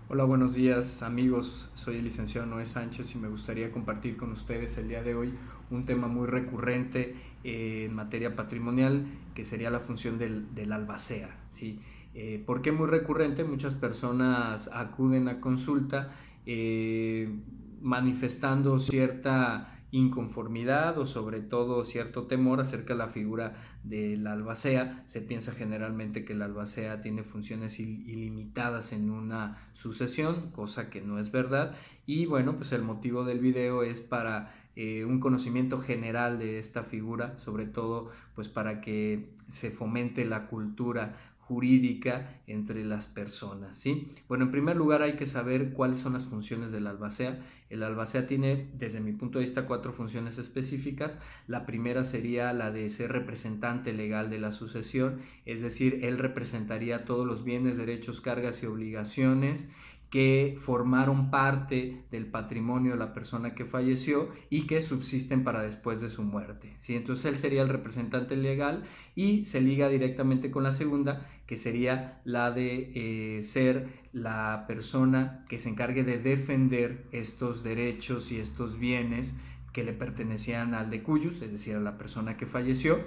Hola, buenos días amigos, soy el licenciado Noé Sánchez y me gustaría compartir con ustedes el día de hoy un tema muy recurrente en materia patrimonial, que sería la función del albacea, ¿sí? ¿Por qué muy recurrente? Muchas personas acuden a consulta manifestando cierta inconformidad o sobre todo cierto temor acerca de la figura del albacea. Se piensa generalmente que el albacea tiene funciones ilimitadas en una sucesión, cosa que no es verdad. Y bueno, pues el motivo del video es para un conocimiento general de esta figura, sobre todo pues para que se fomente la cultura jurídica entre las personas, ¿sí? Bueno, en primer lugar hay que saber cuáles son las funciones del albacea. El albacea tiene, desde mi punto de vista, 4 funciones específicas. La primera sería la de ser representante legal de la sucesión, es decir, él representaría todos los bienes, derechos, cargas y obligaciones que formaron parte del patrimonio de la persona que falleció y que subsisten para después de su muerte, ¿sí? Entonces él sería el representante legal y se liga directamente con la segunda, que sería la de ser la persona que se encargue de defender estos derechos y estos bienes que le pertenecían al decuyus, es decir, a la persona que falleció.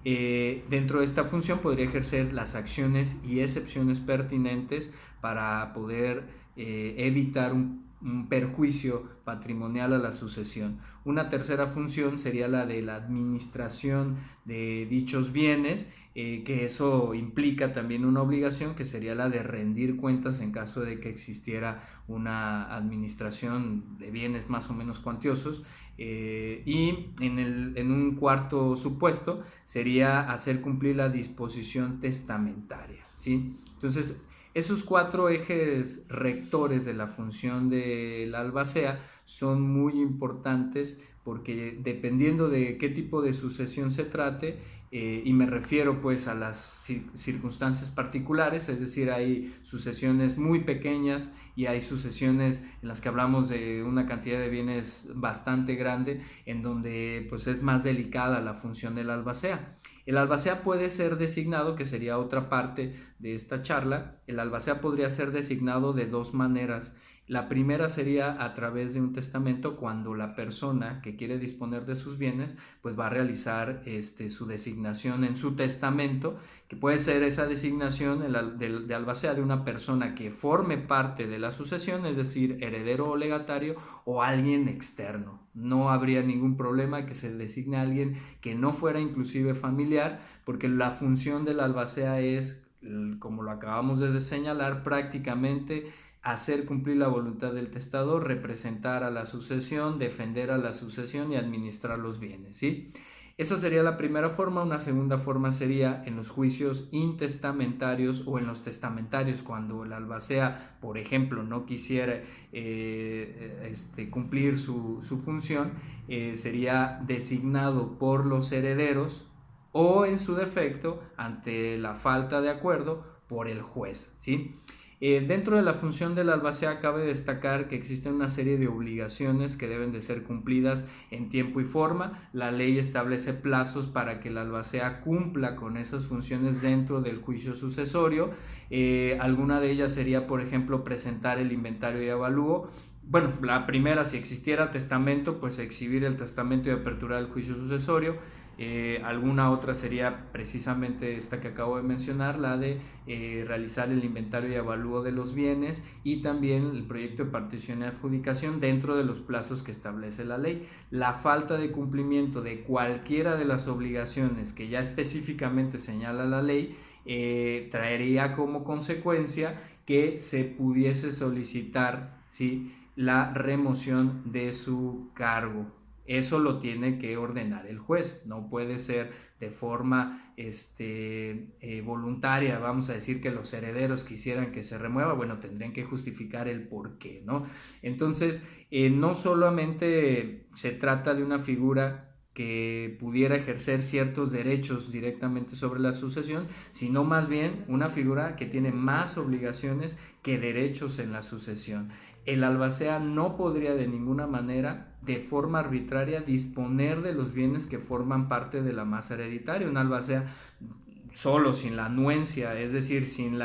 Dentro de esta función podría ejercer las acciones y excepciones pertinentes para poder evitar un perjuicio patrimonial a la sucesión. Una tercera función sería la de la administración de dichos bienes, que eso implica también una obligación que sería la de rendir cuentas en caso de que existiera una administración de bienes más o menos cuantiosos. Y en un cuarto supuesto sería hacer cumplir la disposición testamentaria, ¿sí? Entonces, esos 4 ejes rectores de la función del albacea son muy importantes porque dependiendo de qué tipo de sucesión se trate, y me refiero pues a las circunstancias particulares, es decir, hay sucesiones muy pequeñas y hay sucesiones en las que hablamos de una cantidad de bienes bastante grande, en donde pues es más delicada la función del albacea. El albacea puede ser designado, que sería otra parte de esta charla. El albacea podría ser designado de 2 maneras. La primera sería a través de un testamento, cuando la persona que quiere disponer de sus bienes pues va a realizar su designación en su testamento, que puede ser esa designación de albacea de una persona que forme parte de la sucesión, es decir, heredero o legatario, o alguien externo. No habría ningún problema que se designe a alguien que no fuera inclusive familiar, porque la función del albacea es, como lo acabamos de señalar, prácticamente hacer cumplir la voluntad del testador, representar a la sucesión, defender a la sucesión y administrar los bienes, ¿sí? Esa sería la primera forma. Una segunda forma sería en los juicios intestamentarios o en los testamentarios, cuando el albacea, por ejemplo, no quisiera cumplir su función, sería designado por los herederos o, en su defecto, ante la falta de acuerdo, por el juez, ¿sí? Dentro de la función del albacea cabe destacar que existen una serie de obligaciones que deben de ser cumplidas en tiempo y forma. La ley establece plazos para que el albacea cumpla con esas funciones dentro del juicio sucesorio. Alguna de ellas sería, por ejemplo, presentar el inventario y avalúo. Bueno, la primera, si existiera testamento, pues exhibir el testamento y aperturar el juicio sucesorio. Alguna otra sería precisamente esta que acabo de mencionar, la de realizar el inventario y avalúo de los bienes, y también el proyecto de partición y adjudicación dentro de los plazos que establece la ley. La falta de cumplimiento de cualquiera de las obligaciones que ya específicamente señala la ley traería como consecuencia que se pudiese solicitar, ¿sí?, la remoción de su cargo. Eso lo tiene que ordenar el juez, no puede ser de forma voluntaria. Vamos a decir que los herederos quisieran que se remueva, bueno, tendrían que justificar el por qué, ¿no? Entonces, no solamente se trata de una figura que pudiera ejercer ciertos derechos directamente sobre la sucesión, sino más bien una figura que tiene más obligaciones que derechos en la sucesión. El albacea no podría de ninguna manera, de forma arbitraria, disponer de los bienes que forman parte de la masa hereditaria. Un albacea solo sin la anuencia, es decir, sin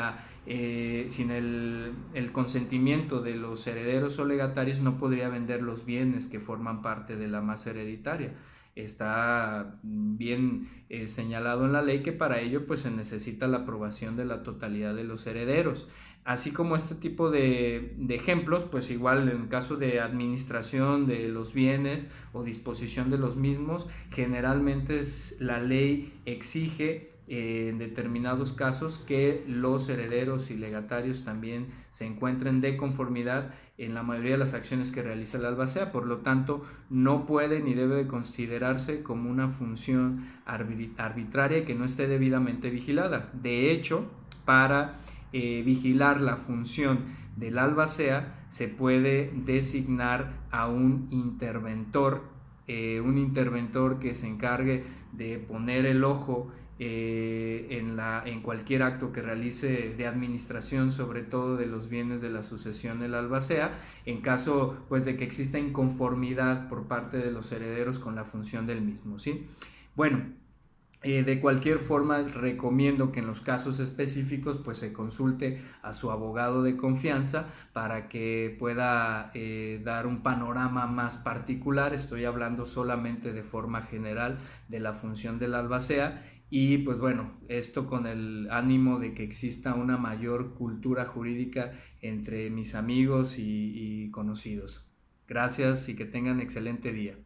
el consentimiento de los herederos o legatarios, no podría vender los bienes que forman parte de la masa hereditaria. Está bien señalado en la ley que para ello pues se necesita la aprobación de la totalidad de los herederos. Así como este tipo de ejemplos, pues igual en caso de administración de los bienes o disposición de los mismos, generalmente la ley exige en determinados casos que los herederos y legatarios también se encuentren de conformidad en la mayoría de las acciones que realiza la albacea. Por lo tanto, no puede ni debe de considerarse como una función arbitraria que no esté debidamente vigilada. De hecho, para vigilar la función del albacea se puede designar a un interventor que se encargue de poner el ojo en cualquier acto que realice de administración, sobre todo de los bienes de la sucesión del albacea, en caso pues de que exista inconformidad por parte de los herederos con la función del mismo, ¿sí? Bueno, de cualquier forma, recomiendo que en los casos específicos pues se consulte a su abogado de confianza para que pueda dar un panorama más particular. Estoy hablando solamente de forma general de la función del albacea y pues bueno, esto con el ánimo de que exista una mayor cultura jurídica entre mis amigos y conocidos. Gracias y que tengan excelente día.